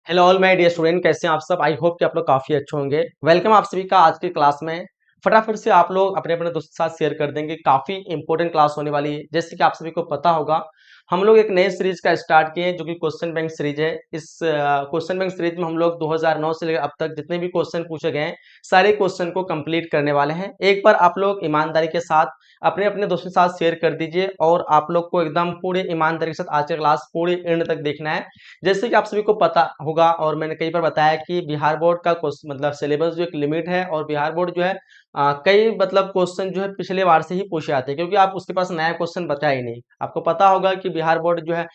Hello all my dear student, कैसे हैं आप सब। आई होप कि आप लोग काफ़ी अच्छे होंगे। वेलकम आप सभी का आज की क्लास में। फटाफट से आप लोग अपने अपने दोस्तों के साथ शेयर कर देंगे। काफ़ी इंपॉर्टेंट क्लास होने वाली है। जैसे कि आप सभी को पता होगा, हम लोग एक नए सीरीज का स्टार्ट किए जो कि क्वेश्चन बैंक सीरीज है। इस क्वेश्चन बैंक सीरीज में हम लोग 2009 से लेकर अब तक जितने भी क्वेश्चन पूछे गए हैं, सारे क्वेश्चन को कंप्लीट करने वाले हैं। एक बार आप लोग ईमानदारी के साथ अपने अपने दोस्तों के साथ शेयर कर दीजिए और आप लोग को एकदम पूरे ईमानदारी के साथ आज की क्लास पूरी एंड तक देखना है। जैसे कि आप सभी को पता होगा और मैंने कई बार बताया कि बिहार बोर्ड का मतलब सिलेबस जो एक लिमिट है, और बिहार बोर्ड जो है कई मतलब क्वेश्चन जो है पिछले बार से ही पूछे आते हैं, क्योंकि आप उसके पास नया क्वेश्चन बचा ही नहीं। आपको पता होगा कि बिहार बोर्ड जो है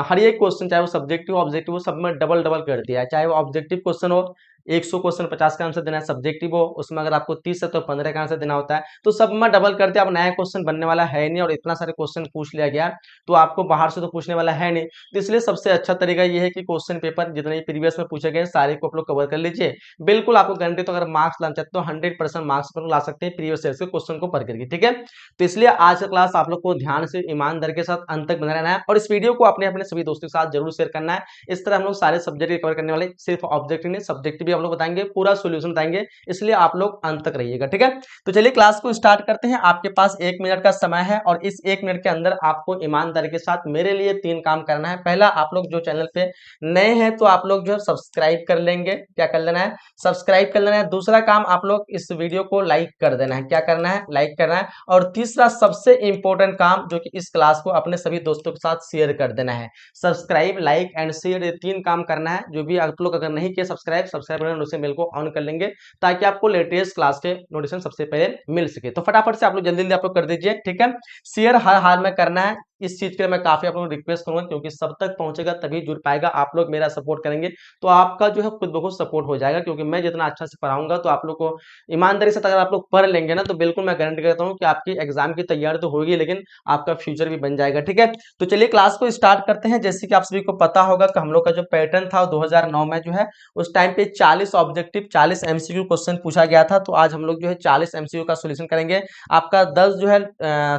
हर एक क्वेश्चन, चाहे वो सब्जेक्टिव ऑब्जेक्टिव हो, सब में डबल डबल कर दिया है। चाहे वो ऑब्जेक्टिव क्वेश्चन हो, 100 क्वेश्चन 50 का आंसर देना है, सब्जेक्टिव हो उसमें अगर आपको 30 है तो 15 का आंसर देना होता है, तो सब में डबल कर दिया। अब नया क्वेश्चन बनने वाला है नहीं और इतना सारे क्वेश्चन पूछ लिया गया, तो आपको बाहर से तो पूछने वाला है नहीं। तो इसलिए सबसे अच्छा तरीका ये है कि क्वेश्चन पेपर जितने प्रीवियस में पूछे गए सारे को आप लोग कवर कर लीजिए। बिल्कुल आपको गारंटी, तो अगर मार्क्स लाना चाहते हो 100% मार्क्स पर ला सकते हैं प्रीवियस ईयर के क्वेश्चन को पढ़ करके, ठीक है। तो इसलिए आज का क्लास आप लोग को ध्यान से ईमानदारी के साथ अंत तक बना रहना है और इस वीडियो को अपने अपने सभी दोस्तों के साथ जरूर शेयर करना है। इस तरह हम लोग सारे सब्जेक्ट कवर करने वाले, सिर्फ ऑब्जेक्टिव नहीं सब्जेक्टिव भी हम लोग बताएंगे, पूरा सोल्यूशन बताएंगे, इसलिए आप लोग अंत तक रहिएगा, ठीक है। तो चलिए क्लास को स्टार्ट करते हैं। आपके पास 1 मिनट का समय है और इस 1 मिनट के अंदर आपको ईमानदारी के साथ मेरे लिए 3 काम करना है। पहला, आप लोग जो चैनल पे नए हैं तो आप लोग जो है सब्सक्राइब कर लेंगे। क्या कर लेना है? सब्सक्राइब कर लेना है। दूसरा काम, आप लोग इस वीडियो को लाइक कर देना है। क्या करना है? लाइक करना है। और तीसरा सबसे इंपॉर्टेंट काम, जो कि इस क्लास को अपने सभी दोस्तों के साथ शेयर कर देना है। सब्सक्राइब, लाइक एंड शेयर, ये 3 काम करना है। जो भी आप लोग अगर नहीं किए सब्सक्राइब करना, उसे मेल को ऑन कर लेंगे ताकि आपको लेटेस्ट क्लास के नोटिफिकेशन सबसे पहले मिल सके। तो फटाफट से आप लोग जल्दी जल्दी आप लोग कर दीजिए, ठीक है। शेयर हर हाल में करना है। इस चीज के लिए मैं काफी आप लोगों को रिक्वेस्ट करूंगा, क्योंकि सब तक पहुंचेगा तभी जुड़ पाएगा। आप लोग मेरा सपोर्ट करेंगे तो आपका जो है खुद ब खुद सपोर्ट हो जाएगा, क्योंकि मैं जितना अच्छा से पढ़ाऊंगा तो आप लोग को ईमानदारी से अगर आप लोग पढ़ लेंगे ना, तो बिल्कुल मैं गारंटी करता हूँ कि आपकी एग्जाम की तैयारी तो होगी, लेकिन आपका फ्यूचर भी बन जाएगा, ठीक है। तो चलिए क्लास को स्टार्ट करते हैं। जैसे कि आप सभी को पता होगा कि हम लोग का जो पैटर्न था 2009 में जो है, उस टाइम पे 40 ऑब्जेक्टिव 40 एमसीक्यू क्वेश्चन पूछा गया था। तो आज हम लोग जो है 40 एमसीक्यू का सोल्यूशन करेंगे। आपका 10 जो है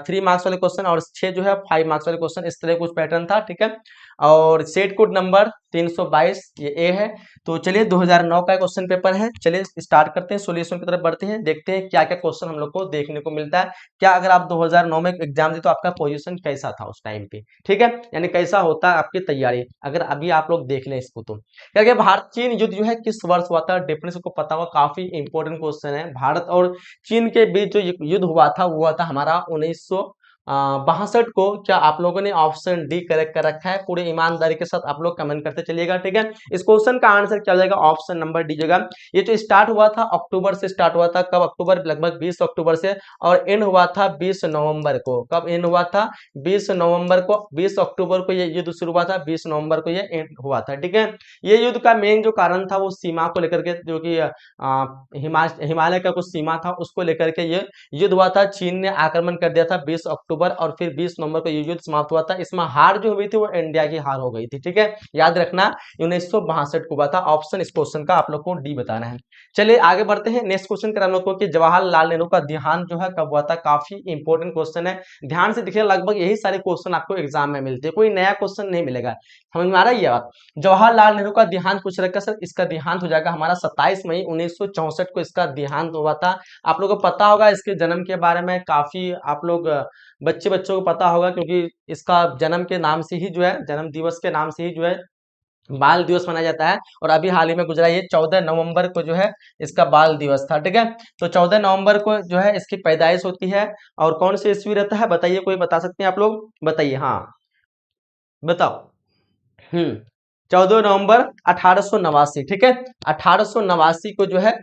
3 मार्क्स वाले क्वेश्चन और 6 जो है 5 मार्क्स वाले क्वेश्चन, इस तरह कुछ पैटर्न था, ठीक है। और सेट कोड नंबर 322 ये ए है। तो चलिए 2009 का क्वेश्चन पेपर है। चलिए स्टार्ट करते हैं, सॉल्यूशन की तरफ बढ़ते हैं, देखते हैं क्या क्या क्वेश्चन हम लोग को देखने को मिलता है। क्या अगर आप 2009 में एग्जाम दी तो आपका पोजीशन कैसा था उस टाइम पे, ठीक है। यानी कैसा होता है आपकी तैयारी, अगर अभी आप लोग देख लें इसको। तो क्या भारत चीन युद्ध जो है किस वर्ष हुआ था? डेफिनेटली को पता होगा, काफी इंपॉर्टेंट क्वेश्चन है। भारत और चीन के बीच जो युद्ध हुआ था वो हुआ था हमारा 1962 को। क्या आप लोगों ने ऑप्शन डी करेक्ट कर रखा है? पूरी ईमानदारी के साथ आप लोग कमेंट करते चलिएगा, ठीक है। इस क्वेश्चन का आंसर क्या हो जाएगा? ऑप्शन नंबर डी जगह। ये जो स्टार्ट हुआ था अक्टूबर से स्टार्ट हुआ था। कब? अक्टूबर, लगभग 20 अक्टूबर से, और एंड हुआ था 20 नवंबर को। कब एंड हुआ था? 20 नवंबर को। 20 अक्टूबर को ये युद्ध शुरू हुआ था, 20 नवंबर को ये एंड हुआ था, ठीक है। ये युद्ध का मेन जो कारण था वो सीमा को लेकर के, जो कि हिमालय का कुछ सीमा था उसको लेकर के ये युद्ध हुआ था। चीन ने आक्रमण कर दिया था 20 अक्टूबर, और फिर 20 नवंबर को ये युद्ध समाप्त हुआ था। इसमें हार जो हुई थी वो इंडिया की हार हो गई थी, ठीक है। याद रखना 1962 को हुआ था। ऑप्शन इस क्वेश्चन का आप लोग को डी बताना है। चलिए आगे बढ़ते हैं। नेक्स्ट क्वेश्चन कर हम लोग को कि जवाहरलाल नेहरू का देहांत जो है कब हुआ था? काफी इंपॉर्टेंट क्वेश्चन है, ध्यान से देखिए। लगभग यही सारे क्वेश्चन आपको एग्जाम में मिलते हैं, कोई नया क्वेश्चन नहीं मिलेगा। समझ में आ रहा है ये बात? जवाहरलाल नेहरू का देहांत पूछ रखा सर। इसका देहांत हो जाएगा हमारा 27 मई 1964 को इसका देहांत हुआ था। आप लोगों को पता होगा इसके जन्म के बारे में, काफी आप लोग बच्चों को पता होगा, क्योंकि इसका जन्म के नाम से ही जो है, जन्म दिवस के नाम से ही जो है बाल दिवस मनाया जाता है। और अभी हाल ही में गुजरा ये 14 नवंबर को जो है इसका बाल दिवस था, ठीक है। तो 14 नवंबर को जो है इसकी पैदाइश होती है। और कौन सी ईस्वी रहता है बताइए, कोई बता सकते हैं आप लोग? बताइए, हाँ बताओ। 14 नवंबर 1889, ठीक है। 1889 को जो है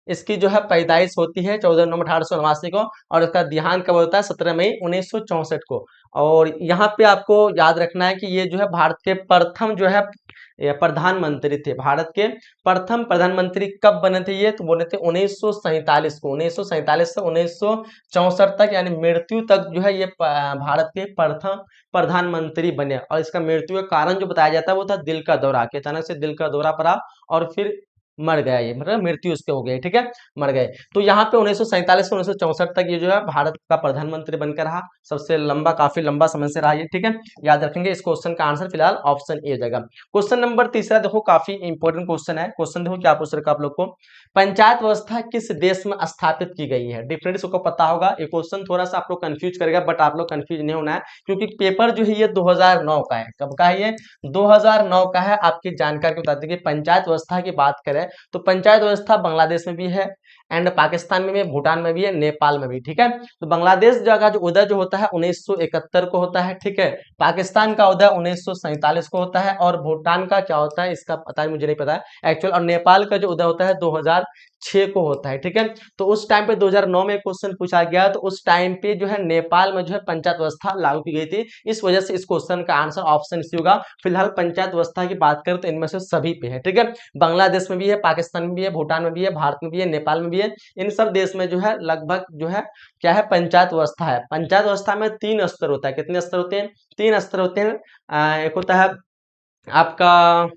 इसकी जो है पैदाइश होती है, 14 नवंबर 1889 को। और इसका देहांत कब होता है? 17 मई 1964 को। और यहाँ पे आपको याद रखना है कि ये जो है भारत के प्रथम जो है ये प्रधानमंत्री थे। भारत के प्रथम प्रधानमंत्री कब बने थे? ये तो बने थे 1947 को। 1947 से 1964 तक, यानी मृत्यु तक जो है ये भारत के प्रथम प्रधानमंत्री बने। और इसका मृत्यु का कारण जो बताया जाता है वो था दिल का दौरा, कि अचानक से दिल का दौरा पड़ा और फिर मर गया, ये मतलब मृत्यु उसके हो गई, ठीक है, मर गए। तो यहाँ पे 1947 से 1964 तक ये जो है भारत का प्रधानमंत्री बनकर रहा, सबसे लंबा, काफी लंबा समय से रहा ये, ठीक है, याद रखेंगे। इस क्वेश्चन का आंसर फिलहाल ऑप्शन ए हो जाएगा। क्वेश्चन नंबर तीसरा देखो, काफी इंपॉर्टेंट क्वेश्चन है। क्वेश्चन देखो क्या पूछ रखा आप लोग को, पंचायत व्यवस्था किस देश में स्थापित की गई है? डिफरेंट सबको पता होगा, ये क्वेश्चन थोड़ा सा आप लोग कंफ्यूज करेगा, बट आप लोग कंफ्यूज नहीं होना है, क्योंकि पेपर जो है ये 2009 का है। कब का है ये? 2009 का है। आपकी जानकारी को बता दें कि पंचायत व्यवस्था की बात करें तो पंचायत व्यवस्था बांग्लादेश में भी है, एंड पाकिस्तान में भी है, भूटान में भी है, नेपाल में भी, ठीक है। तो बांग्लादेश जगह जो उदय जो होता है 1971 को होता है, ठीक है। पाकिस्तान का उदय 1947 को होता है, और भूटान का क्या होता है इसका पता है, मुझे नहीं पता है एक्चुअल, और नेपाल का जो उदय होता है 2006 को होता है, ठीक है। तो उस टाइम पे 2009 में क्वेश्चन पूछा गया, तो उस टाइम पे जो है नेपाल में जो है पंचायत व्यवस्था लागू की गई थी, इस वजह से इस क्वेश्चन का आंसर ऑप्शन सी होगा। फिलहाल पंचायत व्यवस्था की बात करें तो इनमें से सभी पे है, ठीक है। बांग्लादेश में भी है, पाकिस्तान में भी है, भूटान में भी है, भारत में भी है, नेपाल में भी है। इन सब देश में जो है लगभग जो है क्या है, पंचायत व्यवस्था है। पंचायत व्यवस्था में 3 स्तर होता है। कितने स्तर होते हैं? 3 स्तर होते हैं। एक होता है आपका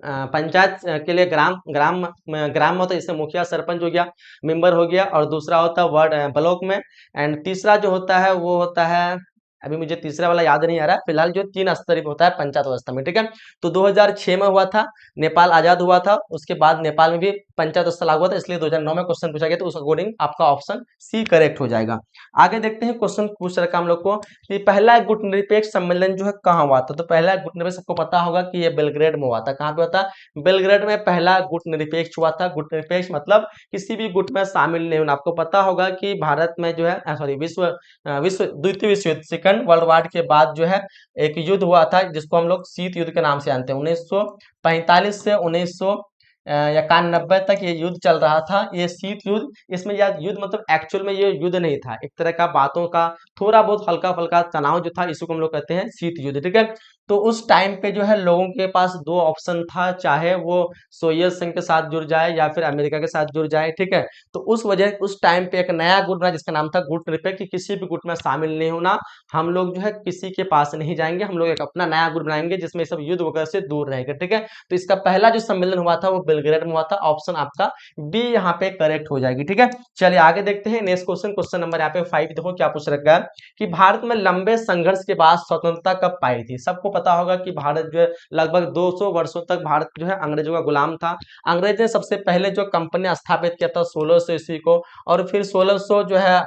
पंचायत के लिए ग्राम ग्राम ग्राम में होता है, जैसे मुखिया सरपंच हो गया, मेंबर हो गया, और दूसरा होता है वार्ड ब्लॉक में, एंड तीसरा जो होता है वो होता है, अभी मुझे तीसरा वाला याद नहीं आ रहा है, फिलहाल जो 3 स्तरीय होता है पंचायत व्यवस्था में, ठीक है। तो 2006 में हुआ था, नेपाल आजाद हुआ था, उसके बाद नेपाल में भी पंचायत व्यवस्था लागू हुआ था, इसलिए 2009 में क्वेश्चन पूछा गया, तो उस अकॉर्डिंग आपका ऑप्शन सी करेक्ट हो जाएगा। आगे देखते हैं, क्वेश्चन पूछ रखा हम लोग को कि पहला गुटनिरपेक्ष सम्मेलन जो है कहाँ हुआ था? तो पहला गुटनिरपेक्ष सबको पता होगा कि ये बेलग्रेड में हुआ था। कहाँ पे हुआ था? बेलग्रेड में पहला गुट निरपेक्ष हुआ था। गुट निरपेक्ष मतलब किसी भी गुट में शामिल नहीं होना। आपको पता होगा कि भारत में जो है सॉरी विश्व द्वितीय विश्व युद्ध, सेकंड वर्ल्ड वॉर के बाद जो है एक युद्ध हुआ था, जिसको हम लोग शीत युद्ध के नाम से जानते हैं। 1945 से 1991 तक ये युद्ध चल रहा था, ये शीत युद्ध। इसमें यह युद्ध मतलब एक्चुअल में ये युद्ध नहीं था, एक तरह का बातों का थोड़ा बहुत हल्का फुल्का तनाव जो था, इसी को हम लोग कहते हैं शीत युद्ध, ठीक है। तो उस टाइम पे जो है लोगों के पास 2 ऑप्शन था, चाहे वो सोवियत संघ के साथ जुड़ जाए या फिर अमेरिका के साथ जुड़ जाए, ठीक है। तो उस वजह उस टाइम पे एक नया गुट बना जिसका नाम था गुट निरपेक्ष, कि किसी भी गुट में शामिल नहीं होना, हम लोग जो है किसी के पास नहीं जाएंगे, हम लोग एक अपना नया गुट बनाएंगे जिसमें सब युद्ध वगैरह से दूर रहेगा, ठीक है। तो इसका पहला जो सम्मेलन हुआ था वो बेलग्रेड में हुआ था। ऑप्शन आपका बी यहाँ पे करेक्ट हो जाएगी, ठीक है। चलिए आगे देखते हैं नेक्स्ट क्वेश्चन। क्वेश्चन नंबर यहाँ पे 5 देखो क्या पूछ रखा है कि भारत में लंबे संघर्ष के बाद स्वतंत्रता कब पाई थी? सबको पता होगा कि भारत जो है लगभग 200 वर्षों तक भारत जो है अंग्रेजों का गुलाम था। अंग्रेज ने सबसे पहले जो कंपनी स्थापित किया था 1600 ईस्वी को, और फिर 1600 जो है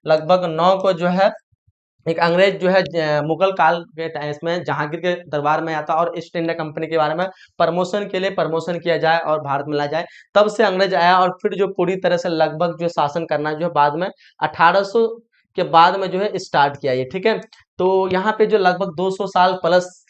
लगभग 9 को जो है एक अंग्रेज जो है मुगल काल के टाइम में जहांगीर के दरबार में आता और ईस्ट इंडिया कंपनी के बारे में प्रमोशन के लिए प्रमोशन किया जाए और भारत में ला जाए, तब से अंग्रेज आया, और फिर जो पूरी तरह से लगभग जो शासन करना जो है बाद में 1800 के बाद में जो है स्टार्ट किया ये, ठीक है। तो यहाँ पे जो लगभग 200 साल प्लस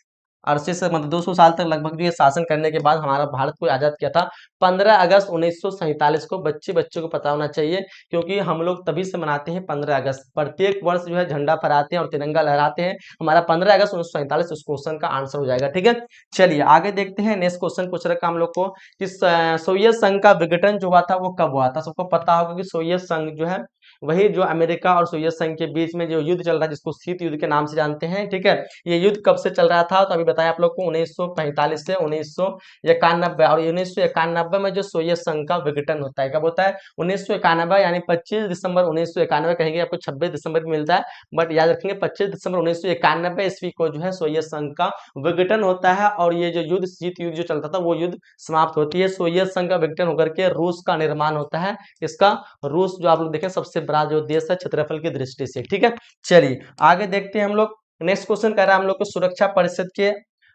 अरसे से मतलब 200 साल तक लगभग जो ये शासन करने के बाद हमारा भारत को आजाद किया था 15 अगस्त 1947 को। बच्चे को पता होना चाहिए, क्योंकि हम लोग तभी से मनाते हैं 15 अगस्त, प्रत्येक वर्ष जो है झंडा फहराते हैं और तिरंगा लहराते हैं। हमारा 15 अगस्त 1947 उस क्वेश्चन का आंसर हो जाएगा, ठीक है। चलिए आगे देखते हैं, नेक्स्ट क्वेश्चन पूछ रखा हम लोग को कि सोवियत संघ का विघटन जो हुआ था वो कब हुआ था? सबको पता होगा कि सोवियत संघ जो है वही जो अमेरिका और सोवियत संघ के बीच में जो युद्ध चल रहा है, जिसको शीत युद्ध के नाम से जानते हैं, ठीक है। ये युद्ध कब से चल रहा था? तो अभी बताया आप लोग को 1945 से 1991, और 1991 में जो सोवियत संघ का विघटन होता है, कब होता है? 1991, यानी 25 दिसंबर 1991, कहेंगे आपको 26 दिसंबर भी मिलता है, बट याद रखेंगे 25 दिसंबर 1991 ईस्वी को जो है सोवियत संघ का विघटन होता है, और ये जो युद्ध शीत युद्ध जो चलता था वो युद्ध समाप्त होती है। सोवियत संघ का विघटन होकर के रूस का निर्माण होता है। इसका रूस जो आप लोग देखें सबसे बड़ा जो देश है क्षेत्रफल की दृष्टि से, ठीक है। चलिए आगे देखते हैं हम लोग, नेक्स्ट क्वेश्चन कह रहा है हम लोग को सुरक्षा परिषद के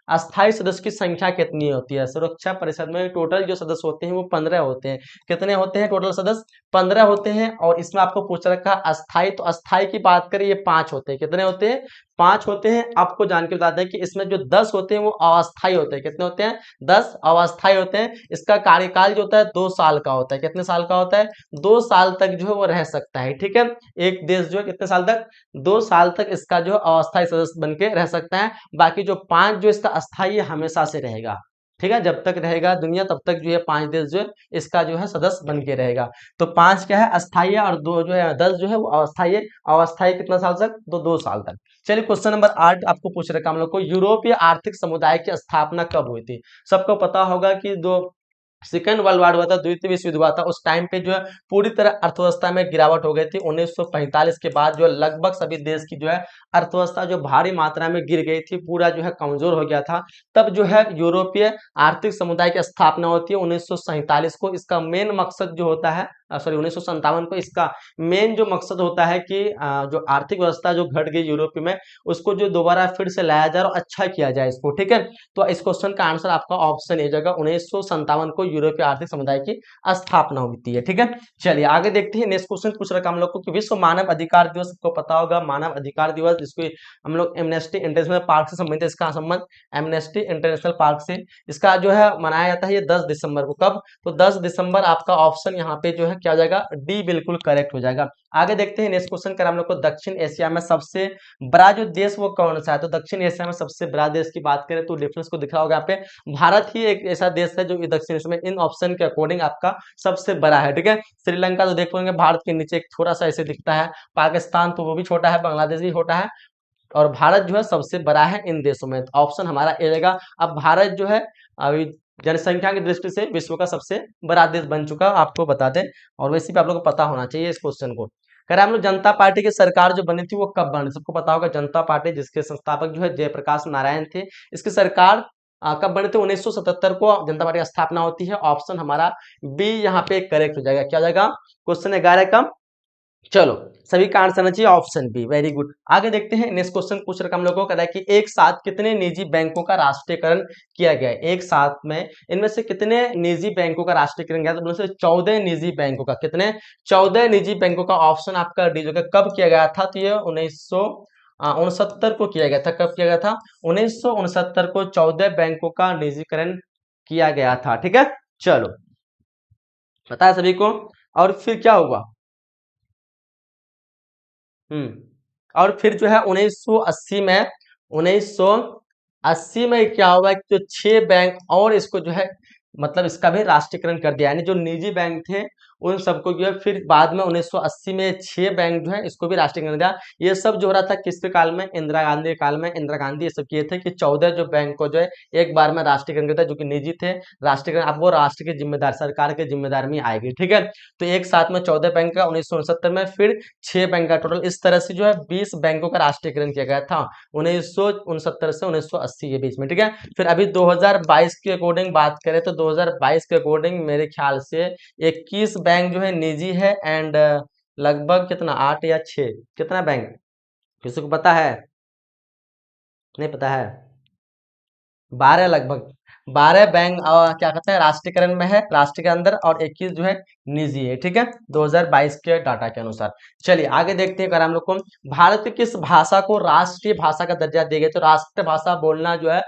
अस्थायी सदस्य की संख्या कितनी होती है? सुरक्षा परिषद में टोटल जो सदस्य होते हैं वो 15 होते हैं। कितने होते हैं टोटल सदस्य? 15 होते हैं, और इसमें आपको पूछ रखा अस्थायी, तो अस्थायी की बात करें ये 5 होते हैं। कितने होते हैं? 5 होते हैं। आपको जान के बता दें कि इसमें जो 10 होते हैं वो अस्थायी होते हैं। कितने होते हैं? 10 अस्थायी होते हैं। इसका कार्यकाल जो होता है 2 साल का होता है। कितने साल का होता है? 2 साल तक जो है वो रह सकता है, ठीक है। एक देश जो है कितने साल तक? 2 साल तक इसका जो अस्थायी सदस्य बन के रह सकता है। बाकी जो 5 जो इसका अस्थायी हमेशा से रहेगा, ठीक है। जब तक रहेगा दुनिया तब तक जो है 5 देश जो है इसका जो है सदस्य बन के रहेगा। तो 5 क्या है? अस्थायी, और 2 जो है 10 जो है वो अस्थायी है। अस्थायी कितना साल तक? 2 साल तक। चलिए क्वेश्चन नंबर 8 आपको पूछ रखा हम लोग को, यूरोपीय आर्थिक समुदाय की स्थापना कब हुई थी? सबको पता होगा कि दो सेकेंड वर्ल्ड वार हुआ था, द्वितीय विश्व युद्ध हुआ था, उस टाइम पे जो है पूरी तरह अर्थव्यवस्था में गिरावट हो गई थी। 1945 के बाद जो है लगभग सभी देश की जो है अर्थव्यवस्था जो भारी मात्रा में गिर गई थी, पूरा जो है कमजोर हो गया था। तब जो है यूरोपीय आर्थिक समुदाय की स्थापना होती है 1947 को। इसका मेन मकसद जो होता है, सॉरी 1957 को, इसका मेन जो मकसद होता है कि जो आर्थिक व्यवस्था जो घट गई यूरोप में, उसको जो दोबारा फिर से लाया जाए और अच्छा किया जाए इसको, ठीक है। तो इस क्वेश्चन का आंसर आपका ऑप्शन ए जगह 1957 को यूरोपीय आर्थिक समुदाय की स्थापना होती है, ठीक है। चलिए आगे देखते हैं। नेक्स्ट क्वेश्चन पूछ रखा हम लोग को कि विश्व मानव अधिकार दिवस, सबको पता होगा मानव अधिकार दिवस, जिसको हम लोग एमनेस्टी इंटरनेशनल पार्क से संबंधित, इसका संबंध एमनेस्टी इंटरनेशनल पार्क से, इसका जो है मनाया जाता है ये 10 दिसंबर को। कब? तो 10 दिसंबर। आपका ऑप्शन यहाँ पे जो है क्या हो जाएगा, डी बिल्कुल करेक्ट हो जाएगा। आगे देखते हैं। नेक्स्ट क्वेश्चन कर हम लोग को दक्षिण एशिया में सबसे बड़ा जो देश वो कौन सा है। तो दक्षिण एशिया में सबसे बड़ा देश की बात करें तो डिफरेंस को दिख रहा होगा यहाँ पे, भारत ही एक ऐसा देश है जो दक्षिण एशिया में इन ऑप्शन के अकॉर्डिंग आपका सबसे बड़ा है, ठीक है। श्रीलंका तो देख पाएंगे भारत के नीचे एक थोड़ा सा ऐसे दिखता है, पाकिस्तान तो वो भी छोटा है, बांग्लादेश भी छोटा है, और भारत जो है सबसे बड़ा है इन देशों में। तो ऑप्शन हमारा ए रहेगा। अब भारत जो है अभी जनसंख्या की दृष्टि से विश्व का सबसे बड़ा देश बन चुका, आपको बता दें, और वैसे भी आप लोगों को पता होना चाहिए इस क्वेश्चन को। कह रहे हम लोग जनता पार्टी की सरकार जो बनी थी वो कब बनी, सबको पता होगा। जनता पार्टी जिसके संस्थापक जो है जयप्रकाश नारायण थे, इसकी सरकार कब बने थे, 1977 को जनता पार्टी की स्थापना होती है। ऑप्शन हमारा बी यहाँ पे करेक्ट हो जाएगा। क्या हो जाएगा, क्वेश्चन 11 का। चलो सभी का आंसर आना चाहिए ऑप्शन बी, वेरी गुड। आगे देखते हैं। नेक्स्ट क्वेश्चन पूछ रखा हम लोगों को, कि एक साथ कितने निजी बैंकों का राष्ट्रीयकरण किया गया है। एक साथ में इनमें से कितने निजी बैंकों का राष्ट्रीयकरण किया, तो उनमें से 14 निजी बैंकों का, कितने, 14 निजी बैंकों का। ऑप्शन आपका डी जो कब किया गया था, तो ये 1969 को किया गया था। कब किया गया था, 1969 को 14 बैंकों का निजीकरण किया गया था, ठीक है। चलो पता है सभी को। और फिर क्या हुआ, और फिर जो है 1980 में, 1980 में क्या हुआ कि जो 6 बैंक और इसको जो है मतलब इसका भी राष्ट्रीयकरण कर दिया, यानी जो निजी बैंक थे उन सबको जो है फिर बाद में 1980 में 6 बैंक जो है इसको भी राष्ट्रीयकरण दिया। ये सब जो हो रहा था किसके काल में, इंदिरा गांधी के काल में। इंदिरा गांधी ये सब किए थे कि 14 जो बैंक को जो है एक बार में राष्ट्रीयकरण करता है, जो कि निजी थे। राष्ट्रीयकरण अब वो राष्ट्र की जिम्मेदार, सरकार के जिम्मेदार में आएगी, ठीक है। तो एक साथ में 14 बैंक का 1969 में, फिर 6 बैंक का, टोटल इस तरह से जो है 20 बैंकों का राष्ट्रीयकरण किया गया था 1969 से 1980 के बीच में, ठीक है। फिर अभी 2022 के अकॉर्डिंग बात करें तो 2022 के अकॉर्डिंग मेरे ख्याल से 21 बैंक जो है निजी है, एंड लगभग कितना 8 या 6, कितना बैंक, किसी को पता है, नहीं पता है, 12 लगभग, 12 बैंक क्या कहते हैं राष्ट्रीयकरण में है, राष्ट्र के अंदर, और 21 जो है निजी है, ठीक है, 2022 के डाटा के अनुसार। चलिए आगे देखते हैं। अगर हम लोग को भारत की किस भाषा को राष्ट्रीय भाषा का दर्जा दिया गया, तो राष्ट्रीय भाषा बोलना जो है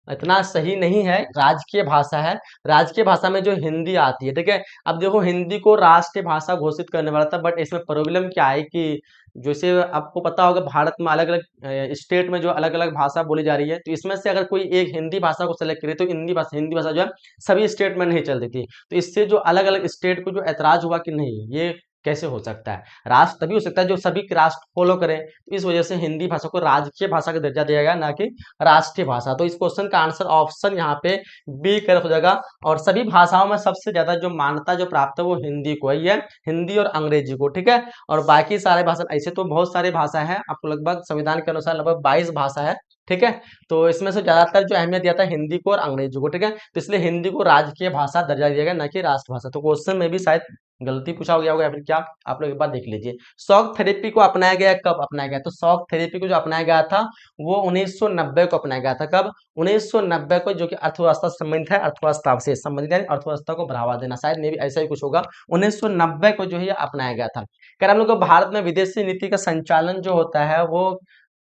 इतना सही नहीं है, राजकीय भाषा है। राजकीय भाषा में जो हिंदी आती है, ठीक है। अब देखो हिंदी को राष्ट्रीय भाषा घोषित करने वाला था, बट इसमें प्रॉब्लम क्या है कि जैसे आपको पता होगा भारत में अलग अलग स्टेट में जो अलग अलग भाषा बोली जा रही है, तो इसमें से अगर कोई एक हिंदी भाषा को सेलेक्ट करे तो हिंदी भाषा जो है सभी स्टेट में नहीं चलती थी। तो इससे जो अलग अलग स्टेट को जो ऐतराज हुआ कि नहीं ये कैसे हो सकता है, राष्ट्र तभी हो सकता है जो सभी राष्ट्र फॉलो करें। तो इस वजह से हिंदी भाषा को राजकीय भाषा का दर्जा दिया गया, ना कि राष्ट्रीय भाषा। तो इस क्वेश्चन का आंसर ऑप्शन यहाँ पे बी करेक्ट हो जाएगा। और सभी भाषाओं में सबसे ज्यादा जो मान्यता जो प्राप्त है वो हिंदी को ही है, हिंदी और अंग्रेजी को, ठीक है। और बाकी सारे भाषा, ऐसे तो बहुत सारे भाषा है, आपको लगभग संविधान के अनुसार लगभग 22 भाषा है, ठीक है। तो इसमें से ज्यादातर जो अहमियत दिया था हिंदी को और अंग्रेजी को, ठीक है। तो इसलिए हिंदी को राजकीय भाषा दर्जा दिया गया, ना कि राष्ट्रभाषा। तो क्वेश्चन में भी शायद गलती पूछा गया होगा या फिर क्या, आप लोग एक बार देख लीजिए। शॉक थेरेपी को अपनाया गया, कब अपनाया गया, तो शॉक थेरेपी को जो अपनाया गया था वो 1990 को अपनाया गया था। कब, 1990 को, जो कि अर्थव्यवस्था से संबंधित है, अर्थव्यवस्था से संबंधित है, अर्थव्यवस्था को बढ़ावा देना, शायद मे भी ऐसा ही कुछ होगा। 1990 को जो है अपनाया गया था। क्या हम लोग को भारत में विदेशी नीति का संचालन जो होता है वो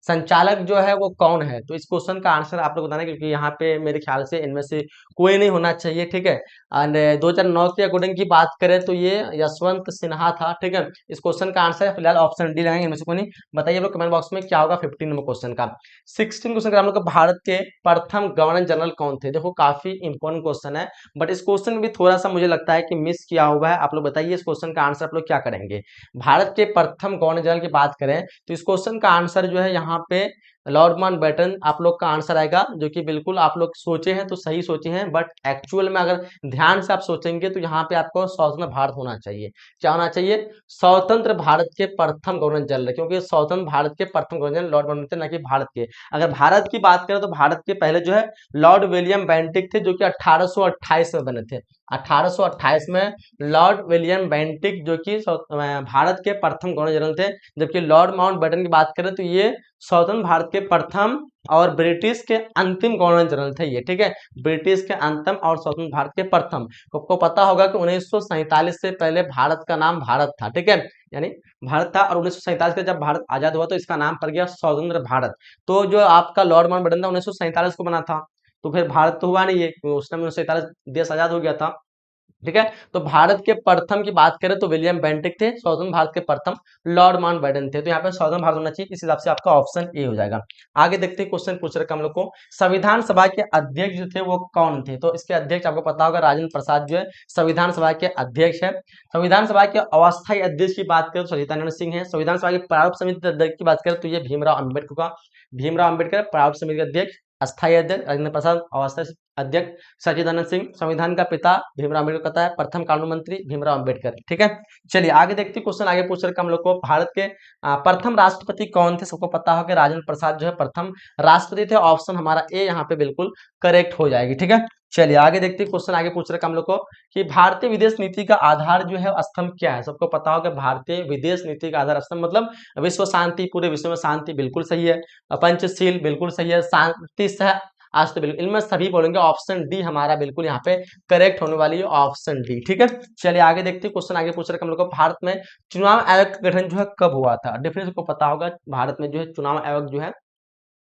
संचालक जो है वो कौन है, तो इस क्वेश्चन का आंसर आप लोग बताना, क्योंकि यहाँ पे मेरे ख्याल से इनमें से कोई नहीं होना चाहिए, ठीक है। एंड 2009 के अकॉर्डिंग की बात करें तो ये यशवंत सिन्हा था, ठीक है। इस क्वेश्चन का आंसर फिलहाल ऑप्शन डी लगाएंगे, इनमें से कोई नहीं। बताइए आप लोग कमेंट बॉक्स में क्या होगा 15 नंबर क्वेश्चन का। 16 क्वेश्चन का हम लोग का, भारत के प्रथम गवर्नर जनरल कौन थे। देखो काफी इंपॉर्टेंट क्वेश्चन है, बट इस क्वेश्चन में भी थोड़ा सा मुझे लगता है कि मिस किया हुआ है। आप लोग बताइए इस क्वेश्चन का आंसर आप लोग क्या करेंगे। भारत के प्रथम गवर्नर जनरल की बात करें तो इस क्वेश्चन का आंसर जो है यहाँ पे लॉर्ड माउंटबेटन आप लोग का आंसर आएगा, जो कि बिल्कुल आप लोग सोचे हैं तो सही सोचे हैं, बट एक्चुअल में अगर ध्यान से आप सोचेंगे तो यहाँ पे आपको स्वतंत्र भारत होना चाहिए। क्या होना चाहिए? स्वतंत्र भारत के प्रथम गवर्नर जनरल, क्योंकि स्वतंत्र भारत के प्रथम गवर्नर जनरल लॉर्ड माउंटबेटन, ना कि भारत के। अगर भारत की बात करें तो भारत के पहले जो है लॉर्ड विलियम बेंटिक थे, जो कि 1828 में बने थे। 1828 में लॉर्ड विलियम बेंटिक जो कि भारत के प्रथम गवर्नर जनरल थे, जबकि लॉर्ड माउंटबेटन की बात करें तो ये स्वतंत्र भारत के प्रथम और ब्रिटिश के अंतिम गवर्नर जनरल थे ये, ठीक है। ब्रिटिश के अंतिम और स्वतंत्र भारत के प्रथम। आपको पता होगा कि 1947 से पहले भारत का नाम भारत था, ठीक है, यानी भारत था, और 1947 के जब भारत आजाद हुआ तो इसका नाम पड़ गया स्वतंत्र भारत। तो जो आपका लॉर्ड माउंटबेटन था 1947 को बना था, तो फिर भारत तो हुआ नहीं है, उस टाइम 1947 देश आजाद हो गया था, ठीक है। तो भारत के प्रथम की बात करें तो विलियम बेंटिक थे, स्वतंत्र भारत के प्रथम लॉर्ड माउंटबेटन थे। तो यहाँ पे स्वतंत्र भारत होना चाहिए, इस हिसाब से आपका ऑप्शन ए हो जाएगा। आगे देखते हैं, क्वेश्चन पूछ रखा हम लोग को, संविधान सभा के अध्यक्ष जो थे वो कौन थे? तो इसके अध्यक्ष आपको पता होगा राजेंद्र प्रसाद जो है संविधान सभा के अध्यक्ष है। संविधान सभा के अस्थायी अध्यक्ष की बात करें तो सचिदानंद सिंह है। संविधान सभा के प्रारूप समिति अध्यक्ष की बात करें तो ये भीमराव अम्बेडकर का, भीमराव अम्बेडकर प्रारूप समिति के अध्यक्ष। अस्थायी अध्यक्ष राजेंद्र प्रसाद, अस्थायी अध्यक्ष सचिदानंद सिंह। संविधान का पिता भीमराव अम्बेडकर कहता है, प्रथम कानून मंत्री भीमराव अम्बेडकर, ठीक है। चलिए आगे देखते हैं, क्वेश्चन आगे पूछ रखा हम लोग को, भारत के प्रथम राष्ट्रपति कौन थे? सबको पता होगा राजेंद्र प्रसाद जो है प्रथम राष्ट्रपति थे। ऑप्शन हमारा ए यहाँ पे बिल्कुल करेक्ट हो जाएगी, ठीक है। चलिए आगे देखते हैं, क्वेश्चन आगे पूछ रखा हम लोग को कि भारतीय विदेश नीति का आधार जो है स्तंभ क्या है? सबको पता होगा भारतीय विदेश नीति का आधार स्तंभ मतलब विश्व शांति, पूरे विश्व में शांति, बिल्कुल सही है। पंचशील बिल्कुल सही है। शांति सह आज तो बिल्कुल इनमें सभी बोलेंगे, ऑप्शन डी हमारा बिल्कुल यहाँ पे करेक्ट होने वाली है, ऑप्शन डी, ठीक है। चलिए आगे देखते हैं, क्वेश्चन आगे पूछ रहे हम लोग को, भारत में चुनाव आयोग का गठन जो है कब हुआ था? डेफिनेटली को पता होगा, भारत में जो है चुनाव आयोग जो है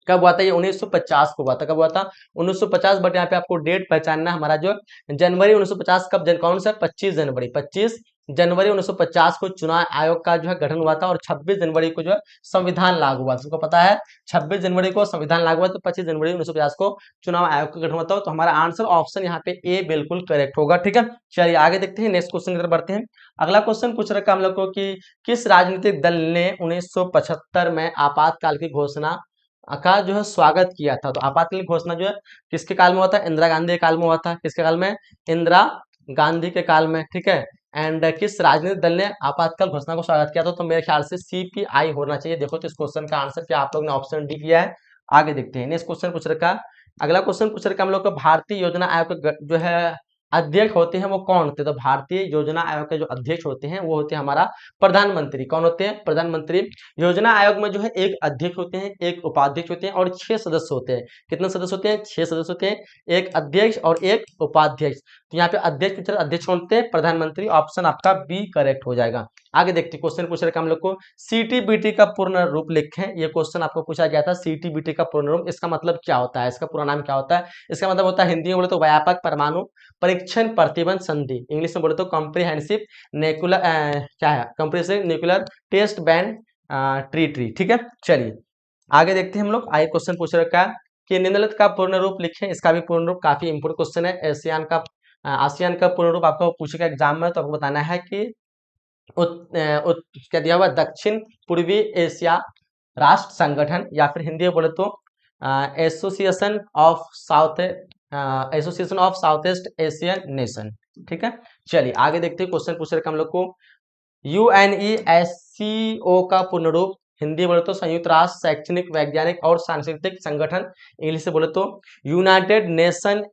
कब हुआ था? ये 1950 को हुआ था। कब हुआ था? 1950। बट यहाँ पे आपको डेट पहचानना है, हमारा जो जनवरी 1950 कब कौन सा? 25 जनवरी, 25 जनवरी 1950 को चुनाव आयोग का जो है गठन हुआ था, और 26 जनवरी को जो है संविधान लागू हुआ था। सबको पता है 26 जनवरी को संविधान लागू हुआ, तो 25 जनवरी 1950 को चुनाव आयोग का गठन हुआ था। तो हमारा आंसर ऑप्शन यहाँ पे ए बिल्कुल करेक्ट होगा, ठीक है। चलिए आगे देखते हैं, नेक्स्ट क्वेश्चन की तरफ बढ़ते हैं। अगला क्वेश्चन पूछ रखा हम लोग को कि किस राजनीतिक दल ने 1975 में आपातकाल की घोषणा का जो है स्वागत किया था? तो आपातकालीन घोषणा जो है किसके काल में हुआ था? इंदिरा गांधी के काल में हुआ था। किसके काल में? इंदिरा गांधी के काल में, ठीक है। एंड किस राजनीतिक दल ने आपातकाल घोषणा को स्वागत किया था? तो मेरे ख्याल से सीपीआई होना चाहिए। देखो तो इस क्वेश्चन का आंसर क्या आप लोग ने ऑप्शन डी किया है। आगे देखते हैं, नेक्स्ट क्वेश्चन पूछ रखा, अगला क्वेश्चन पूछ रखा हम लोग को, भारतीय योजना आयोग का जो है अध्यक्ष होते हैं वो कौन होते हैं? तो भारतीय योजना आयोग के जो अध्यक्ष होते हैं वो होते हैं हमारा प्रधानमंत्री। कौन होते हैं? प्रधानमंत्री। योजना आयोग में जो है एक अध्यक्ष होते हैं, एक उपाध्यक्ष होते हैं, और 6 सदस्य होते हैं। कितने सदस्य होते हैं? 6 सदस्य होते हैं, एक अध्यक्ष और एक उपाध्यक्ष। तो यहाँ पे अध्यक्ष की तरह अध्यक्ष कौन होते हैं? प्रधानमंत्री। ऑप्शन आपका बी करेक्ट हो जाएगा। आगे देखते हैं, क्वेश्चन पूछ रखा हम लोग को, सीटीबीटी का पूर्ण रूप लिखें। ये क्वेश्चन आपको पूछा गया था, सीटीबीटी का पूर्ण रूप, इसका मतलब क्या होता है? इसका पूरा नाम क्या होता है? इसका मतलब होता है हिंदी में बोले तो व्यापक परमाणु परीक्षण प्रतिबंध संधि, इंग्लिश में बोले तो कॉम्प्रिहेंसिव न्यूक्लियर क्या है? Comprehensive nuclear test ban treaty, ठीक है। चलिए आगे देखते हैं हम लोग। आगे क्वेश्चन पूछ रखा है कि निम्नलिखित का पूर्ण रूप लिखें। इसका भी पूर्ण रूप काफी इंपोर्टेंट क्वेश्चन है। आसियान का पूर्ण रूप आपको पूछेगा एग्जाम में, तो आपको बताना है कि क्या दिया हुआ? दक्षिण पूर्वी एशिया राष्ट्र संगठन, या फिर हिंदी में बोले तो association of south east Asian nation, ठीक है। चलिए आगे देखते हैं, क्वेश्चन पूछ रहे हम लोग को, यूएनईएससीओ का पूर्ण रूप, हिंदी बोले तो संयुक्त राष्ट्र शैक्षणिक वैज्ञानिक और सांस्कृतिक संगठन, इंग्लिश से बोले तो United Nation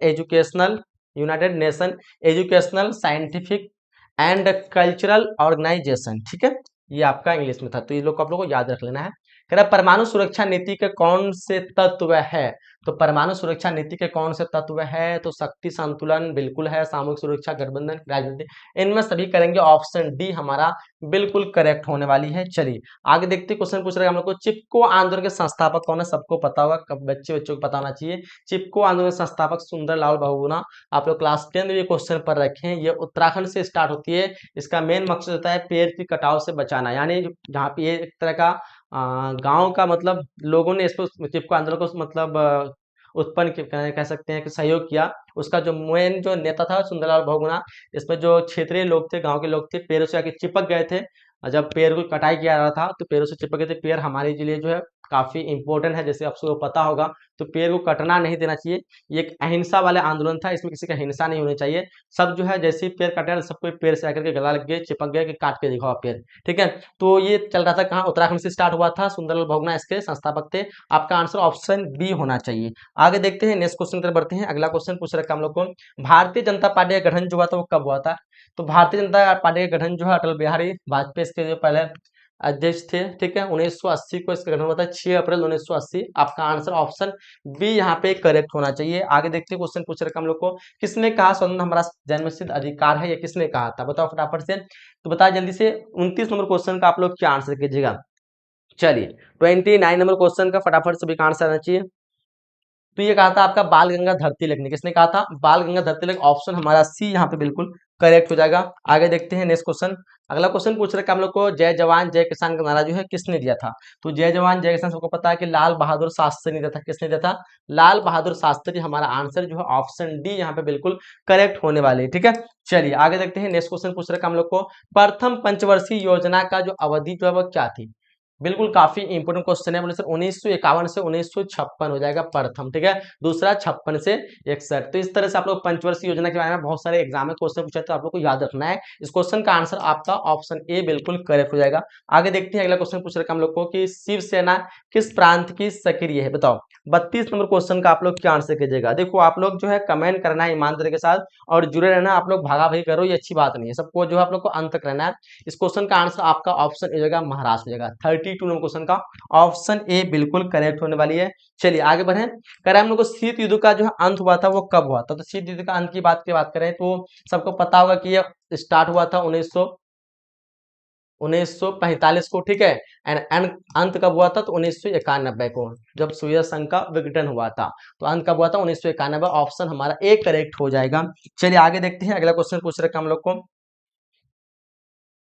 Educational Scientific and Cultural Organization, ठीक है। ये आपका इंग्लिश में था, तो ये लोग आप लोग को याद रख लेना है। कह रहा परमाणु सुरक्षा नीति के कौन से तत्व है? तो परमाणु सुरक्षा नीति के कौन से तत्व है? तो शक्ति संतुलन बिल्कुल है, सामूहिक सुरक्षा, गठबंधन, राजनीति, इनमें सभी करेंगे। ऑप्शन डी हमारा बिल्कुल करेक्ट होने वाली है। चलिए आगे देखते, क्वेश्चन पूछ रहे हैं हम लोग को, चिपको आंदोलन के संस्थापक कौन है? सबको पता होगा, बच्चों को पता होना चाहिए। चिपको आंदोलन के संस्थापक सुंदरलाल बहुगुणा। आप लोग क्लास 10 में ये क्वेश्चन पर रखे हैं। ये उत्तराखंड से स्टार्ट होती है। इसका मेन मकसद होता है पेड़ की कटाव से बचाना, यानी जहाँ पे ये एक तरह का गांव का मतलब लोगों ने इसको चिपको आंदोलन को मतलब उत्पन्न कह सकते हैं कि सहयोग किया। उसका जो मेन जो नेता था सुंदरलाल बहुगुणा। इसमें जो क्षेत्रीय लोग थे, गांव के लोग थे, पेड़ों से आके चिपक गए थे। जब पेड़ को कटाई किया जा रहा था तो पेड़ों से चिपक गए थे। पेड़ हमारे लिए जो है काफी इंपॉर्टेंट है, जैसे आपको पता होगा। तो पेड़ को कटना नहीं देना चाहिए। ये एक अहिंसा वाला आंदोलन था, इसमें किसी का हिंसा नहीं होनी चाहिए। सब जो है जैसे ही पेड़ काटा सबको पेड़ से आकर के गला लग गए, चिपक गए कि काट के दिखाओ पेड़। ठीक है, तो ये चल रहा था कहाँ, उत्तराखंड से स्टार्ट हुआ था। सुंदरलाल बहुगुणा इसके संस्थापक थे। आपका आंसर ऑप्शन बी होना चाहिए। आगे देखते हैं, नेक्स्ट क्वेश्चन की तरफ बढ़ते हैं। अगला क्वेश्चन पूछ रखा हम लोग को, भारतीय जनता पार्टी का गठन जो हुआ था वो कब हुआ था? तो भारतीय जनता पार्टी का गठन जो है अटल बिहारी वाजपेयी इसके जो पहले अध्यक्ष थे। ठीक है, 1980 को इसका गठन हुआ था, 6 अप्रैल 1980। आपका आंसर ऑप्शन बी यहाँ पे करेक्ट होना चाहिए। आगे देखते हैं, क्वेश्चन पूछ रखा हम लोग को, किसने कहा स्वतंत्र हमारा जन्मसिद्ध अधिकार है? ये किसने कहा था, बताओ फटाफट से। तो बताओ जल्दी से, 29 नंबर क्वेश्चन का आप लोग क्या आंसर कीजिएगा। चलिए 29 नंबर क्वेश्चन का फटाफट सभी का आंसर आना चाहिए। तो ये कहा था आपका बाल गंगाधर तिलक ने, किसने कहा था? बाल गंगाधर तिलक। ऑप्शन हमारा सी यहाँ पे बिल्कुल करेक्ट हो जाएगा। आगे देखते हैं नेक्स्ट क्वेश्चन। अगला क्वेश्चन पूछ रखा हम लोग को, जय जवान जय किसान का नारा जो है किसने दिया था? तो जय जवान जय किसान सबको पता है कि लाल बहादुर शास्त्री ने दिया था। किसने दिया था? लाल बहादुर शास्त्री। हमारा आंसर जो है ऑप्शन डी यहाँ पे बिल्कुल करेक्ट होने वाले है। ठीक है, चलिए आगे देखते हैं। नेक्स्ट क्वेश्चन पूछ रखा हम लोग को, प्रथम पंचवर्षीय योजना का जो अवधि जो है वो क्या थी? बिल्कुल काफी इंपोर्टेंट क्वेश्चन है। 1951 से 1956 हो जाएगा प्रथम। ठीक है, दूसरा 56 से 61। तो इस तरह से आप लोग पंचवर्षीय योजना के बारे में बहुत सारे एग्जाम में क्वेश्चन पूछा, तो आप लोग को याद रखना है। इस क्वेश्चन का आंसर आपका ऑप्शन ए बिल्कुल करेक्ट हो जाएगा। आगे देखते हैं, अगला क्वेश्चन पूछ रखा हम लोग को कि शिवसेना किस प्रांत की सक्रिय है? बताओ 32 नंबर क्वेश्चन का आप लोग क्या आंसर कीजिएगा। देखो आप लोग जो है कमेंट करना है ईमानदारी के साथ और जुड़े रहना। आप लोग भागा भागी करो, ये अच्छी बात नहीं है। सबको जो है आप लोग को अंत तक रहना है। इस क्वेश्चन का आंसर आपका ऑप्शन ए हो जाएगा, महाराष्ट्र हो जाएगा। 32 नंबर क्वेश्चन का ऑप्शन ए बिल्कुल करेक्ट होने वाली है। चलिए आगे बढ़े। कह रहे हम लोग को शीत युद्ध का जो अंत हुआ था वो कब हुआ था? तो शीत युद्ध का अंत की बात करें तो सबको पता होगा कि ये स्टार्ट हुआ था 1945 को। ठीक है, एंड अंत कब हुआ था? तो 1991 को, जब सोवियत संघ का विघटन हुआ था। तो अंत कब हुआ था? 1991। ऑप्शन हमारा ए करेक्ट हो जाएगा। चलिए आगे देखते हैं, अगला क्वेश्चन पूछ रखा हम लोग को।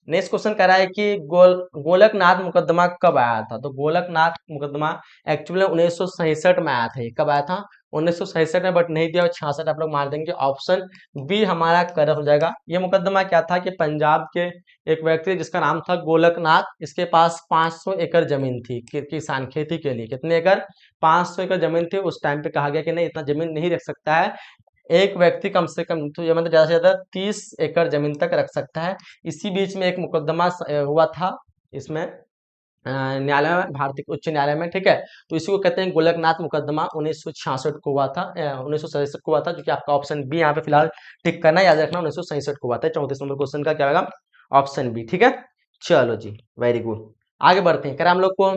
नेक्स्ट क्वेश्चन कह रहा है कि गोलकनाथ मुकदमा कब आया था? तो गोलकनाथ मुकदमा एक्चुअली 1967 में आया था। ये कब आया था? 1967 में, बट नहीं दिया, 66 आप लोग मार देंगे। ऑप्शन बी हमारा करेक्ट हो जाएगा। ये मुकदमा क्या था कि पंजाब के एक व्यक्ति जिसका नाम था गोलकनाथ, इसके पास 500 एकड़ जमीन थी किसान खेती के लिए। कितने एकड़? 500 एकड़ जमीन थी। उस टाइम पे कहा गया कि नहीं, इतना जमीन नहीं रख सकता है एक व्यक्ति, कम से कम तो ये मतलब ज्यादा से ज्यादा 30 एकड़ जमीन तक रख सकता है। इसी बीच में एक मुकदमा हुआ था इसमें न्यायालय में, भारतीय उच्च न्यायालय में। ठीक है, तो इसी को कहते हैं गोलकनाथ मुकदमा। 1966 को हुआ था, 1967 को हुआ था, जो कि आपका ऑप्शन बी यहाँ पे फिलहाल टिक करना, याद रखना। 1967 को हुआ था। 34 नंबर क्वेश्चन का क्या होगा? Option B. ठीक है, चलो जी, वेरी गुड। आगे बढ़ते हैं। कह हम लोग को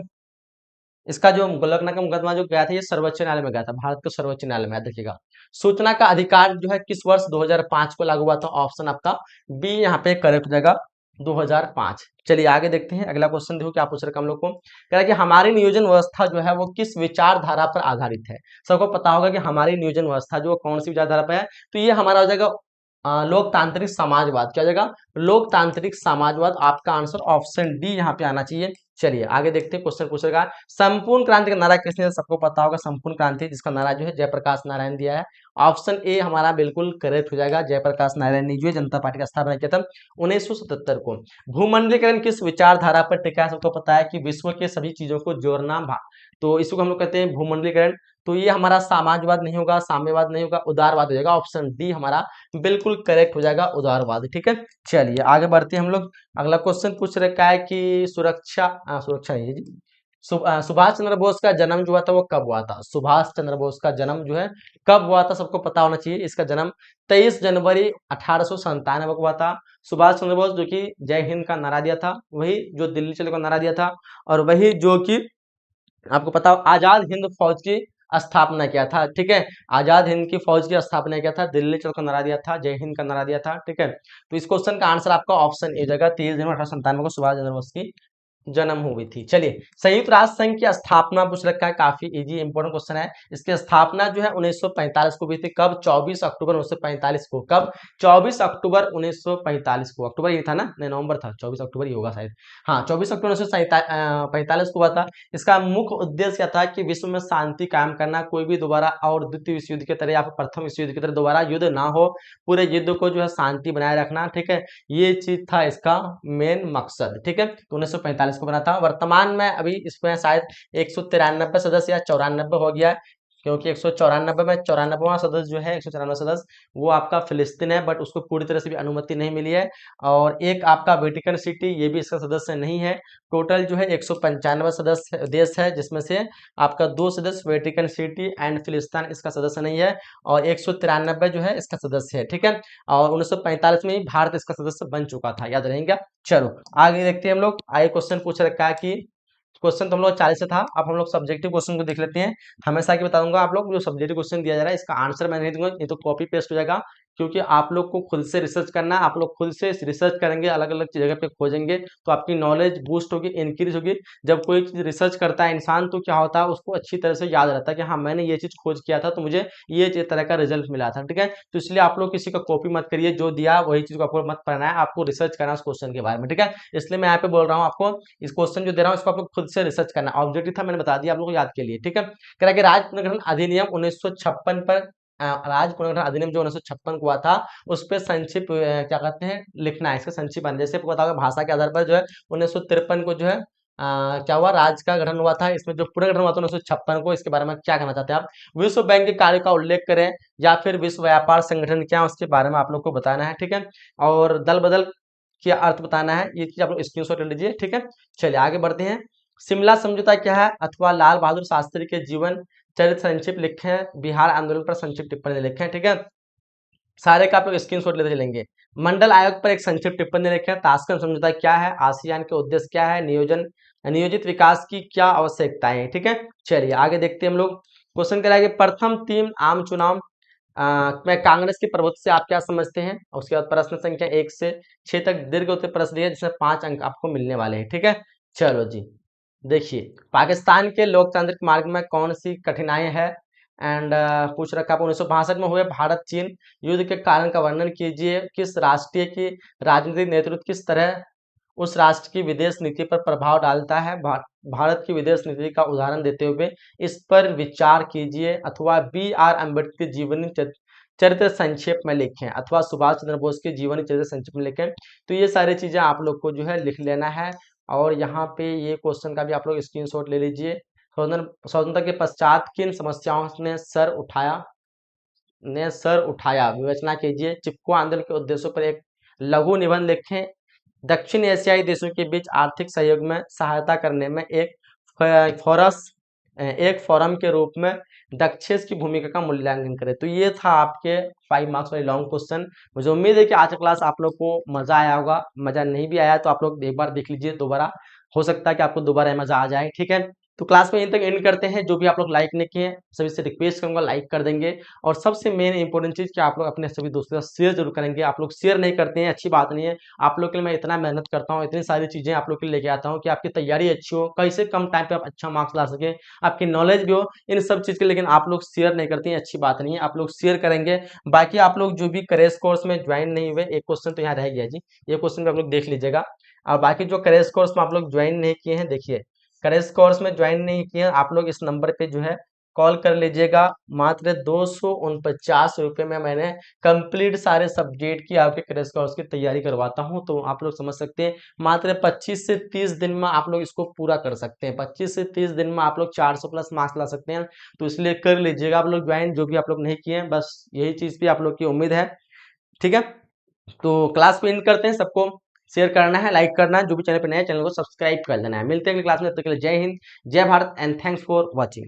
इसका जो गोलकनाथ का मुकदमा जो गया था, ये सर्वोच्च न्यायालय में गया था, भारत के सर्वोच्च न्यायालय में। देखिएगा, सूचना का अधिकार जो है किस वर्ष 2005 को लागू हुआ था? ऑप्शन आपका बी यहाँ पे करेक्ट हो जाएगा, 2005। चलिए आगे देखते हैं, अगला क्वेश्चन देखो क्या पूछ रखा हम लोग को। कह रहा है कि हमारी नियोजन व्यवस्था जो है वो किस विचारधारा पर आधारित है? सबको पता होगा कि हमारी नियोजन व्यवस्था जो कौन सी विचारधारा पर है। तो ये हमारा हो जाएगा लोकतांत्रिक समाजवाद। क्या हो जाएगा? लोकतांत्रिक समाजवाद। आपका आंसर ऑप्शन डी यहाँ पे आना चाहिए। चलिए आगे देखते हैं, क्वेश्चन पूछेगा संपूर्ण क्रांति का नारा किसने दिया? सबको पता होगा संपूर्ण क्रांति, जिसका नारा जो है जयप्रकाश नारायण दिया है। ऑप्शन ए हमारा बिल्कुल करेक्ट हो जाएगा। जयप्रकाश नारायण ने जो है जनता पार्टी का स्थापना किया था 1977 को। भूमंडलीकरण किस विचारधारा पर टिका है? सबको पता है कि विश्व के सभी चीजों को जोड़ना, तो इसको हम लोग कहते हैं भूमंडलीकरण। तो ये हमारा समाजवाद नहीं होगा, साम्यवाद नहीं होगा, उदारवाद हो जाएगा। ऑप्शन डी हमारा बिल्कुल करेक्ट हो जाएगा, उदारवाद। ठीक है, चलिए आगे बढ़ते हैं हम लोग। अगला क्वेश्चन पूछ रखा है कि सुरक्षा नहीं है जी, सुभाष चंद्र बोस का जन्म जो हुआ था वो कब हुआ था? सुभाष चंद्र बोस का जन्म जो है कब हुआ था? सबको पता होना चाहिए। इसका जन्म 23 जनवरी 1897 को हुआ था। सुभाष चंद्र बोस जो कि जय हिंद का नारा दिया था, वही जो दिल्ली चलो का नारा दिया था, और वही जो कि आपको पता हो आजाद हिंद फौज की स्थापना किया था। ठीक है, आजाद हिंद की फौज की स्थापना किया था, दिल्ली चलो का नारा दिया था, जय हिंद का नारा दिया था। ठीक है, तो इस क्वेश्चन का आंसर आपका ऑप्शन ए जगह 23 जनवरी 1897 को सुभाष चंद्र बोस की जन्म हुई थी। चलिए, संयुक्त राष्ट्र संघ की स्थापना पूछ रखा है, काफी इजी इंपोर्टेंट क्वेश्चन है। इसकी स्थापना जो है 1945 को हुई थी। कब? 24 अक्टूबर 1945 को। कब? 24 अक्टूबर 1945 को। अक्टूबर ये था ना, नहीं नवंबर था, 24 अक्टूबर ही होगा शायद। हाँ, 24 अक्टूबर 1945 को हुआ था। इसका मुख्य उद्देश्य क्या था कि विश्व में शांति कायम करना, कोई भी दोबारा और द्वितीय विश्व युद्ध की तरह या फिर प्रथम विश्व युद्ध की तरह दोबारा युद्ध ना हो, पूरे युद्ध को जो है शांति बनाए रखना। ठीक है, ये चीज था इसका मेन मकसद। ठीक है, तो 1945 1945 को बना था। वर्तमान में अभी इसमें शायद 193 सदस्य या 94 हो गया है, क्योंकि 194 में 94वां सदस्य जो है, 194 सदस्य वो आपका फिलिस्तीन है, बट उसको पूरी तरह से भी अनुमति नहीं मिली है। और एक आपका वेटिकन सिटी, ये भी इसका सदस्य नहीं है। टोटल जो है 195 सदस्य देश है, जिसमें से आपका 2 सदस्य वेटिकन सिटी एंड फिलिस्तीन इसका सदस्य नहीं है, और 193 जो है इसका सदस्य है। ठीक है, और 1945 में ही भारत इसका सदस्य बन चुका था, याद रहेगा। चलो आगे देखते हैं हम लोग। आगे क्वेश्चन पूछ रखा है कि क्वेश्चन तो हम लोग 40 से था, अब हम लोग सब्जेक्टिव क्वेश्चन को देख लेते हैं। हमेशा की बता दूंगा आप लोग, जो सब्जेक्टिव क्वेश्चन दिया जा रहा है इसका आंसर मैं नहीं दूंगा, ये तो कॉपी पेस्ट हो जाएगा, क्योंकि आप लोग को खुद से रिसर्च करना है। आप लोग खुद से रिसर्च करेंगे, अलग अलग जगह पे खोजेंगे, तो आपकी नॉलेज बूस्ट होगी, इंक्रीज होगी। जब कोई चीज रिसर्च करता है इंसान, तो क्या होता है, उसको अच्छी तरह से याद रहता है कि हाँ मैंने ये चीज खोज किया था, तो मुझे ये तरह का रिजल्ट मिला था। ठीक है, तो इसलिए आप लोग किसी का कॉपी मत करिए, जो दिया वही चीज को आपको मत पढ़ना है, आपको रिसर्च करना है उस क्वेश्चन के बारे में। ठीक है, इसलिए मैं यहाँ पे बोल रहा हूँ आपको, इस क्वेश्चन जो दे रहा हूँ इसको आप लोग खुद से रिसर्च करना। ऑब्जेक्टिव था, मैंने बता दिया आप लोगों को याद के लिए। ठीक है, कह रहा है कि राज्य पुनर्गठन अधिनियम 1956 पर राज्य पुनर्गठन अधिनियम जो 1956 को हुआ था, उस पर संक्षिप्त क्या कहते हैं लिखना है, इसका संक्षिप्त बन, जैसे आपको बताओगे भाषा के आधार पर जो है 1953 को जो है क्या हुआ, राज्य का गठन हुआ था। इसमें जो पुनर्गठन हुआ था 1956 को, इसके बारे में क्या कहना चाहते हैं आप? विश्व बैंक के कार्य का उल्लेख करें, या फिर विश्व व्यापार संगठन क्या है उसके बारे में आप लोग को बताना है। ठीक है, और दल बदल क्या अर्थ बताना है, ये चीज आप लोग स्क्रीनशॉट ले लीजिए। ठीक है, चलिए आगे बढ़ते हैं। शिमला समझौता क्या है, अथवा लाल बहादुर शास्त्री के जीवन चरित्र संक्षिप्त लिखें, बिहार आंदोलन पर संक्षिप्त टिप्पणी लिखें। ठीक है, सारे का आप लोग स्क्रीनशॉट लेते चलेंगे। मंडल आयोग पर एक संक्षिप्त टिप्पणी लिखें, ताशकंद समझौता क्या है, आसियान के उद्देश्य क्या है, नियोजित विकास की क्या आवश्यकताएं हैं। ठीक है, चलिए आगे देखते हैं हम लोग। क्वेश्चन कराएंगे, प्रथम 3 आम चुनाव में कांग्रेस की प्रभुत्व से आप क्या समझते हैं। उसके बाद प्रश्न संख्या 1 से 6 तक दीर्घ उत्तर प्रश्न दिए, जिसमें 5 अंक आपको मिलने वाले हैं। ठीक है, चलो जी देखिए, पाकिस्तान के लोकतांत्रिक मार्ग में कौन सी कठिनाई है, एंड पूछ रखा है 1962 में हुए भारत चीन युद्ध के कारण का वर्णन कीजिए, किस राष्ट्रीय की राजनीतिक नेतृत्व किस तरह उस राष्ट्र की विदेश नीति पर प्रभाव डालता है, भारत की विदेश नीति का उदाहरण देते हुए इस पर विचार कीजिए, अथवा B.R. अम्बेडकर की जीवनी चरित्र संक्षेप में लिखें, अथवा सुभाष चंद्र बोस के जीवनी चरित्र संक्षेप में लिखें। तो ये सारी चीजें आप लोग को जो है लिख लेना है, और यहाँ पे ये क्वेश्चन का भी आप लोग स्क्रीनशॉट ले लीजिए। स्वतंत्रता के पश्चात किन समस्याओं ने सर उठाया, विवेचना कीजिए। चिपको आंदोलन के उद्देश्यों पर एक लघु निबंध लिखें। दक्षिण एशियाई देशों के बीच आर्थिक सहयोग में सहायता करने में एक फोरम के रूप में दक्षेस की भूमिका का मूल्यांकन करें। तो ये था आपके 5 मार्क्स वाले लॉन्ग क्वेश्चन। मुझे उम्मीद है कि आज का क्लास आप लोग को मजा आया होगा। मजा नहीं भी आया तो आप लोग एक बार देख लीजिए दोबारा, हो सकता है कि आपको दोबारा मजा आ जाए। ठीक है, तो क्लास में यहीं तक एंड करते हैं। जो भी आप लोग लाइक नहीं किए सभी से रिक्वेस्ट करूंगा लाइक कर देंगे, और सबसे मेन इंपॉर्टेंट चीज कि आप लोग अपने सभी दोस्तों के साथ शेयर जरूर करेंगे। आप लोग शेयर नहीं करते हैं, अच्छी बात नहीं है। आप लोग के लिए मैं इतना मेहनत करता हूँ, इतनी सारी चीजें आप लोग के लिए लेके आता हूँ कि आपकी तैयारी अच्छी हो, कैसे कम टाइम पे आप अच्छा मार्क्स ला सके, आपकी नॉलेज भी हो, इन सब चीज के। लेकिन आप लोग शेयर नहीं करते हैं, अच्छी बात नहीं है। आप लोग शेयर करेंगे। बाकी आप लोग जो भी करेस कोर्स में ज्वाइन नहीं हुए, एक क्वेश्चन तो यहाँ रह गया जी, ये क्वेश्चन भी आप लोग देख लीजिएगा। और बाकी जो करेस कोर्स में आप लोग ज्वाइन नहीं किए हैं, देखिए करेस कोर्स में ज्वाइन नहीं किए हैं, आप लोग इस नंबर पे जो है कॉल कर लीजिएगा। मात्र 249 रुपये में मैंने कंप्लीट सारे सब्जेक्ट की आपके करेस कोर्स की तैयारी करवाता हूं। तो आप लोग समझ सकते हैं, मात्र 25 से 30 दिन में आप लोग इसको पूरा कर सकते हैं। 25 से 30 दिन में आप लोग 400 प्लस मार्क्स ला सकते हैं। तो इसलिए कर लीजिएगा आप लोग ज्वाइन, जो भी आप लोग नहीं किए हैं। बस यही चीज भी आप लोग की उम्मीद है। ठीक है, तो क्लास को एंड करते हैं। सबको शेयर करना है, लाइक करना है, जो भी चैनल पे नया चैनल को सब्सक्राइब कर देना है। मिलते हैं अगली क्लास में, तब तक के लिए जय हिंद, जय Bharat and thanks for watching.